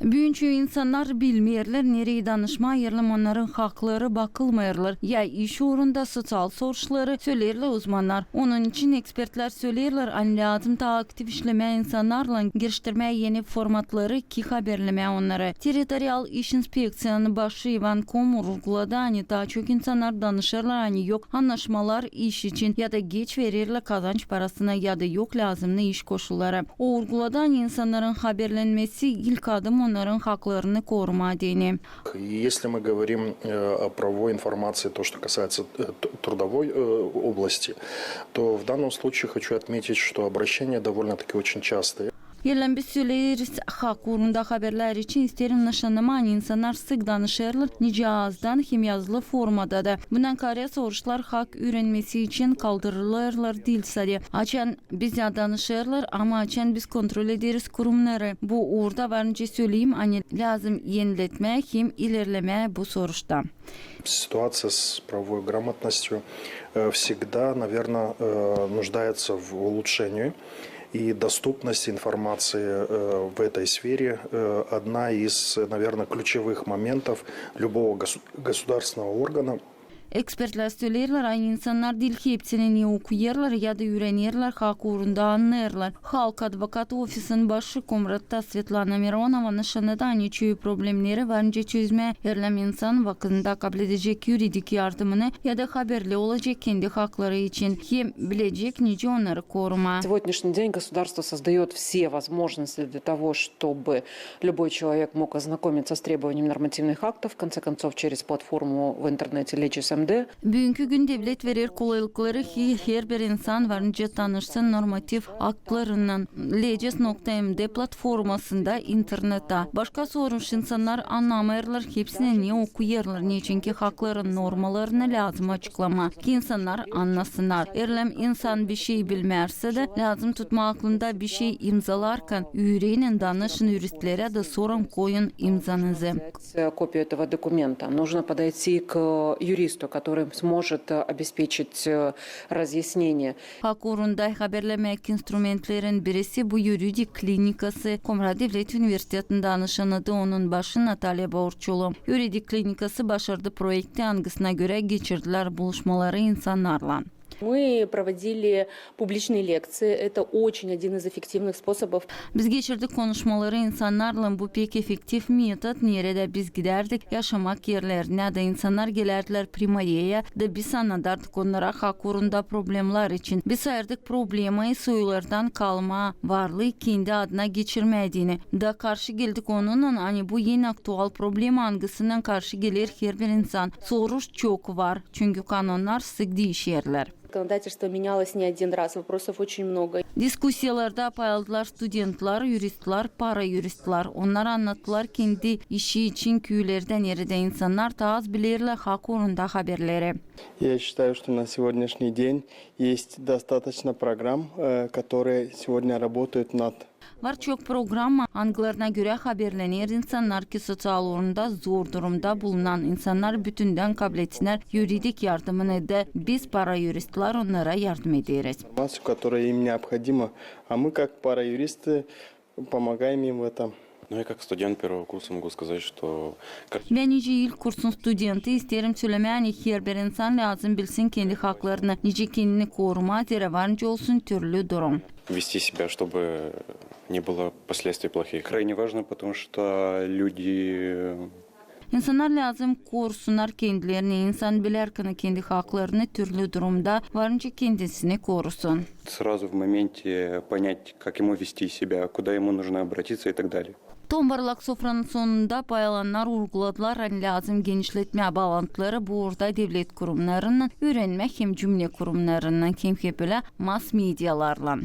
Büyünçü insanlar bilmeyirler, nereye danışmayırlar, onların hakları bakılmayırlar. Ya iş uğrunda sosyal soruşları söyleyirler uzmanlar. Onun için ekspertler söyleyirler, an lazım da aktif işlemeye insanlarla giriştirmeye yeni formatları ki haberlemeye onları. Territorial İş İnspeksiyanı başı Ivan Komur vurguladı, hani daha çok insanlar danışırlar, hani yok anlaşmalar iş için ya da geç verirler kazanç parasına ya da yok lazımlı iş koşulları. O vurguladı, hani insanların haberlenmesi ilk adım onların haklarını korumadığını. Если мы говорим о правовой информации, то, что касается трудовой области, то в данном случае хочу отметить, что обращения довольно-таки очень частые. Yerlen biz söyleriz, hak uğrunda haberler için isterim nişanlama insanlar sık danışırlar, nice ağızdan hem yazılı formada da. Bundan kare soruşlar hak öğrenmesi için kaldırılırlar dilsari. Açan biz ya danışırlar ama açan biz kontrol ederiz kurumları. Bu uğurda varınca söyleyeyim, hani lazım yeniletme hem ilerleme bu soruşta. Ситуация с правовой грамотностью всегда, наверное, нуждается в улучшении. И доступность информации в этой сфере одна из, наверное, ключевых моментов любого государственного органа. Ekspertler söylerler, aynı insanlar dil hepsini ne okuyarlar ya da öğrenirler, hak uğrunda anlarlar. Halk Advokat Ofisinin başı Komratta Svetlana Mironova nişanıda aynı çoğu problemleri varınca çözme, erlem insan vaktinde kabul edecek yuridik yardımını ya da haberli olacak kendi hakları için hem bilecek nice onları koruma. Сегодняшний день государство создает все возможности для того, чтобы любой человек мог ознакомиться с требованиями нормативных актов, в конце концов, через платформу в интернете Legism'de. Bugünkü gün devlet verir kolaylıkları ki her bir insan varınca tanışsın normatif aktlarından. Legis.md platformasında internette. Başka soruş insanlar anlamayırlar, hepsini niye okuyarlar, niçin ki hakların normalarını lazım açıklama ki insanlar anlasınlar. Erlem insan bir şey bilmezse de lazım tutma aklında bir şey imzalarken öğrenin, danışın юристлere de sorun koyun imzanızı. Копию этого документа. Нужно подойти к юристу, который сможет обеспечить разъяснение. Hak uğrunda haberlemek instrumentlerin birisi bu yuridik klinikası. Komra Devlet Üniversitesi'nin danışanıdı onun başı Natalya Baurçulu. Yuridik klinikası başardı projekti angısına göre geçirdiler buluşmaları insanlarla. Мы проводили публичные лекции. Это очень один из эффективных способов. Biz geçirdik konuşmaları insanlarla, bu pek efektif metot. Nerede biz giderdik yaşamak yerlerine de insanlar gelerdiler primariyaya da biz anladardık onlara hak uğrunda problemler için. Biz sayardık problemi soyulardan kalma varlığı kendi adına geçirmediğini da karşı geldik onunla, hani bu yeni aktual problem angısından karşı gelir her bir insan. Soruş çok var çünkü kanunlar sık değişirler. Законодательство менялось не один раз, вопросов очень много. Diskusiyalarda paylaştılar studentlar, yuristler, para yuristler. Onlar anlattılar kendi işi için köylerden yerinde insanlar daha az bilirler hak uğrunda haberleri. Я считаю, что на сегодняшний день есть достаточно программ, которые сегодня работают над. Var çok program anglarına göre haberlenir insanlar ki sosyal uğrunda zor durumda bulunan insanlar bütünden kabul etsinler yuridik yardımını da biz para yuristler onlara yardım ederiz. Информацию, которая им необходима, а мы как параюристы помогаем им в этом. Ну, я как студент первого курса могу сказать, что... Ben nice ilk kursun studenti isterim söylemeye her bir insan lazım bilsin kendi haklarını, nice kendini koruma, zeravarınca olsun türlü durum. Вести себя, чтобы не было последствий плохих. Крайне важно, потому что люди... İnsanlar lazım korusunlar kendilerini, insan bilerken kendi haklarını türlü durumda varınca kendisini korusun. Сразу в моменте понять, как ему вести себя, куда ему нужно обратиться и так далее. Tombarlak sofranın sonunda paylananlar vurguladılar, hani lazım genişletme bağlantıları bu orada devlet kurumlarından öğrenmek hem cümle kurumlarından hem böyle mass medyalarla.